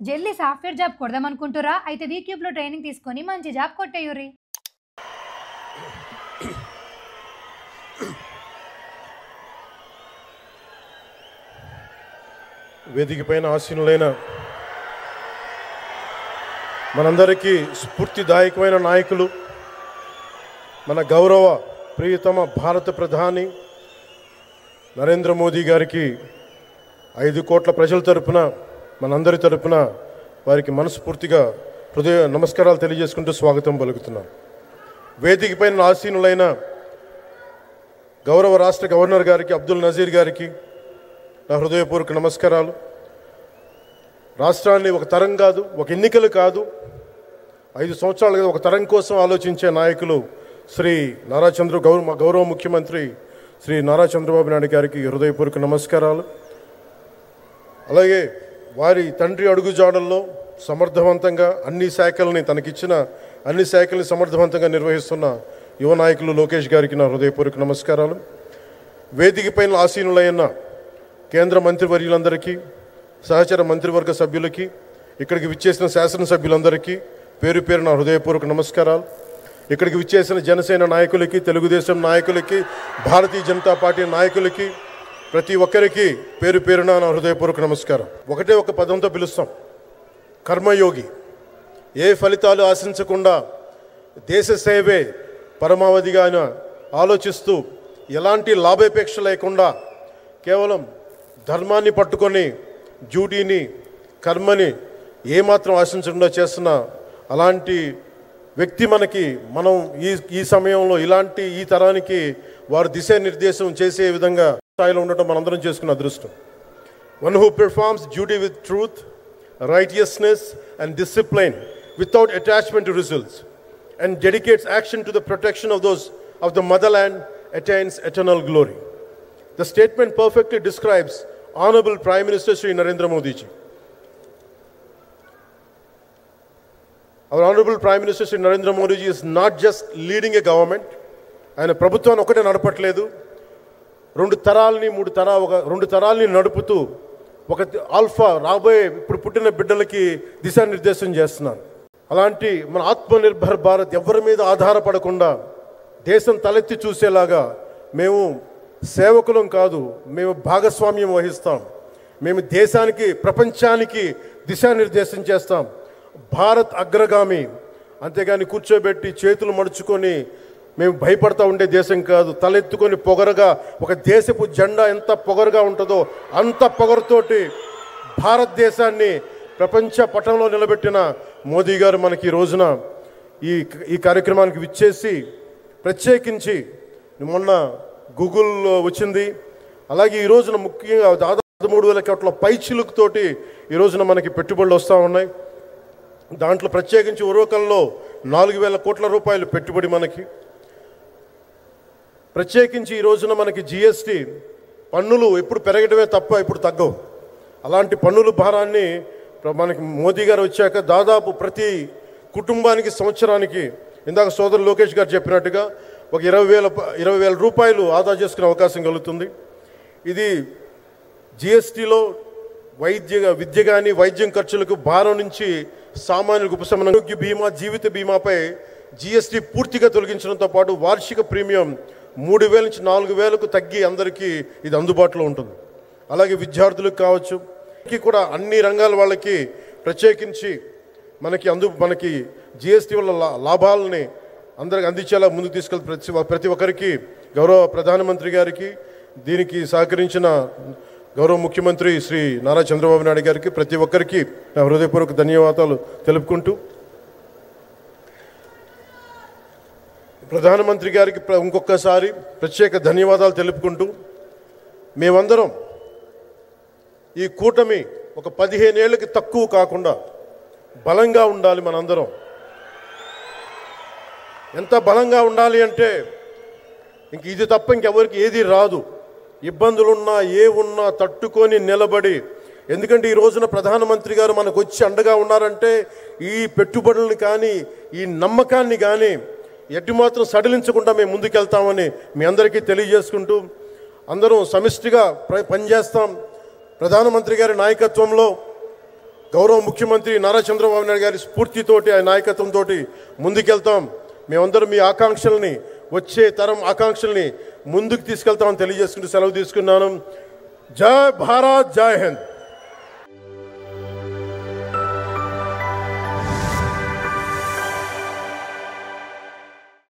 జల్లి software job కొడదామనుకుంటురా? అయితే వీక్యూబ్లో training తీసుకొని మంచి జాబ్ కొట్టేయుర్రి. వేదిక పైన ఆసీనులైన మనందరికీ స్ఫూర్తిదాయకమైన నాయకులు, మన గౌరవ ప్రియతమ భారత ప్రధాని నరేంద్ర మోదీ గారికి 5 కోట్ల ప్రజల తరపున, మనందరి తరపున వారికి మనస్ఫూర్తిగా హృదయ నమస్కారాలు తెలియజేసుకుంటూ స్వాగతం పలుకుతున్నాం. వేదిక పైన ఆసీనులైన గౌరవ రాష్ట్ర గవర్నర్ గారికి, అబ్దుల్ నజీర్ గారికి నా హృదయపూర్వక నమస్కారాలు. రాష్ట్రాన్ని ఒక తరం కాదు, ఒక ఎన్నికలు కాదు, 5 సంవత్సరాలుగా ఒక తరం కోసం ఆలోచించే నాయకులు శ్రీ గౌరవ ముఖ్యమంత్రి శ్రీ నారా చంద్రబాబు నాయుడు గారికి హృదయపూర్వక నమస్కారాలు. అలాగే వారి తండ్రి అడుగుజాడల్లో సమర్థవంతంగా అన్ని శాఖల్ని, తనకిచ్చిన అన్ని శాఖల్ని సమర్థవంతంగా నిర్వహిస్తున్న యువ నాయకులు లోకేష్ గారికి నా హృదయపూర్వక నమస్కారాలు. వేదిక పైన ఆసీనులైన కేంద్ర మంత్రివర్యులందరికీ, సహచర మంత్రివర్గ సభ్యులకి, ఇక్కడికి విచ్చేసిన శాసనసభ్యులందరికీ పేరు పేరు నా హృదయపూర్వక నమస్కారాలు. ఇక్కడికి విచ్చేసిన జనసేన నాయకులకి, తెలుగుదేశం నాయకులకి, భారతీయ జనతా పార్టీ నాయకులకి, ప్రతి ఒక్కరికి పేరు పేరున నా హృదయపూర్వక నమస్కారం. ఒకటే ఒక పదంతో పిలుస్తాం, కర్మయోగి. ఏ ఫలితాలు ఆశించకుండా దేశ సేవే పరమావధిగా ఆయన ఆలోచిస్తూ, ఎలాంటి లాభాపేక్ష లేకుండా కేవలం ధర్మాన్ని పట్టుకొని డ్యూటీని, కర్మని ఏమాత్రం ఆశించకుండా చేస్తున్న అలాంటి వ్యక్తి మనం ఈ సమయంలో ఈ తరానికి వారు దిశానిర్దేశం చేసే విధంగా స్థాయిలో ఉండటం మనందరం చేసుకున్న అదృష్టం. One who performs duty with truth, righteousness and discipline without attachment to results and dedicates action to the protection of the motherland attains eternal glory. The statement perfectly describes Honorable Prime Minister Shri Narendra Modi ji. Our Honorable Prime Minister Shri Narendra Modi ji is not just leading a government. ఆయన ప్రభుత్వాన్ని ఒకటే నడపట్లేదు, 2 తరాలని నడుపుతూ ఒక alpha రాబోయే ఇప్పుడు పుట్టిన బిడ్డలకి దిశానిర్దేశం చేస్తున్నారు. అలాంటి మన ఆత్మనిర్భర్ భారత్ ఎవరి మీద ఆధారపడకుండా దేశం తలెత్తి చూసేలాగా మేము సేవకులం కాదు, మేము భాగస్వామ్యం వహిస్తాం. మేము దేశానికి, ప్రపంచానికి దిశానిర్దేశం చేస్తాం. భారత్ అగ్రగామి, అంతేగాని కూర్చోబెట్టి చేతులు మడుచుకొని మేము భయపడతా ఉండే దేశం కాదు. తలెత్తుకొని పొగరగా, ఒక దేశపు జెండా ఎంత పొగరుగా ఉంటుందో అంత పొగరుతోటి భారతదేశాన్ని ప్రపంచ పటంలో నిలబెట్టిన మోదీ గారు మనకి ఈ రోజున ఈ కార్యక్రమానికి విచ్చేసి, ప్రత్యేకించి మొన్న గూగుల్లో వచ్చింది, అలాగే ఈ రోజున ముఖ్యంగా దాదాపు 13,000 కోట్ల పైచిలుకుతోటి ఈ రోజున మనకి పెట్టుబడులు వస్తూ ఉన్నాయి. దాంట్లో ప్రత్యేకించి ఉరవకంలో 4,000 కోట్ల రూపాయలు పెట్టుబడి మనకి. ప్రత్యేకించి ఈ రోజున మనకి జిఎస్టీ పన్నులు ఎప్పుడు పెరగడమే తప్ప ఇప్పుడు తగ్గవు. అలాంటి పన్నుల భారాన్ని మనకి మోదీ గారు వచ్చాక దాదాపు ప్రతి కుటుంబానికి సంవత్సరానికి, ఇందాక సోదరు లోకేష్ గారు చెప్పినట్టుగా, ఒక 20,000 రూపాయలు ఆదా చేసుకునే అవకాశం కలుగుతుంది. ఇది జిఎస్టీలో విద్య కానీ వైద్యం ఖర్చులకు భారం నుంచి సామాన్యులకు ఉపశమనం. ఆరోగ్య బీమా, జీవిత బీమాపై జిఎస్టీ పూర్తిగా తొలగించడంతో పాటు వార్షిక ప్రీమియం 3,000 నుంచి 4,000కు తగ్గి అందరికీ ఇది అందుబాటులో ఉంటుంది. అలాగే విద్యార్థులకు కావచ్చు, కూడా అన్ని రంగాల వాళ్ళకి ప్రత్యేకించి మనకి జిఎస్టీ వల్ల లాభాలని అందరికి అందించేలా ముందుకు తీసుకెళ్తే ప్రతి ఒక్కరికి, గౌరవ ప్రధానమంత్రి గారికి, దీనికి సహకరించిన గౌరవ ముఖ్యమంత్రి శ్రీ నారా చంద్రబాబు నాయుడు గారికి, ప్రతి ఒక్కరికి నా హృదయపూర్వక ధన్యవాదాలు తెలుపుకుంటూ, ప్రధానమంత్రి గారికి ఇంకొకసారి ప్రత్యేక ధన్యవాదాలు తెలుపుకుంటూ, మేమందరం ఈ కూటమి ఒక 15 ఏళ్ళకి తక్కువ కాకుండా బలంగా ఉండాలి. మనందరం ఎంత బలంగా ఉండాలి అంటే, ఇంక ఇది తప్ప ఇంకెవరికి ఏది రాదు. ఇబ్బందులున్నా ఉన్నా తట్టుకొని నిలబడి, ఎందుకంటే ఈ రోజున ప్రధానమంత్రి గారు మనకు వచ్చి అండగా ఉన్నారంటే ఈ పెట్టుబడులను కానీ, ఈ నమ్మకాన్ని కానీ ఎటు మాత్రం సడలించకుండా మేము ముందుకెళ్తామని మీ అందరికీ తెలియజేసుకుంటూ, అందరం సమిష్టిగా పనిచేస్తాం. ప్రధానమంత్రి గారి నాయకత్వంలో గౌరవ ముఖ్యమంత్రి నారా చంద్రబాబు నాయుడు గారి స్ఫూర్తితోటి ఆయన నాయకత్వంతో ముందుకెళ్తాం. మేమందరం మీ ఆకాంక్షల్ని, వచ్చే తరం ఆకాంక్షల్ని ముందుకు తీసుకెళ్తామని తెలియజేసుకుంటూ సెలవు తీసుకున్నాను. జై భారత్, జై హింద్.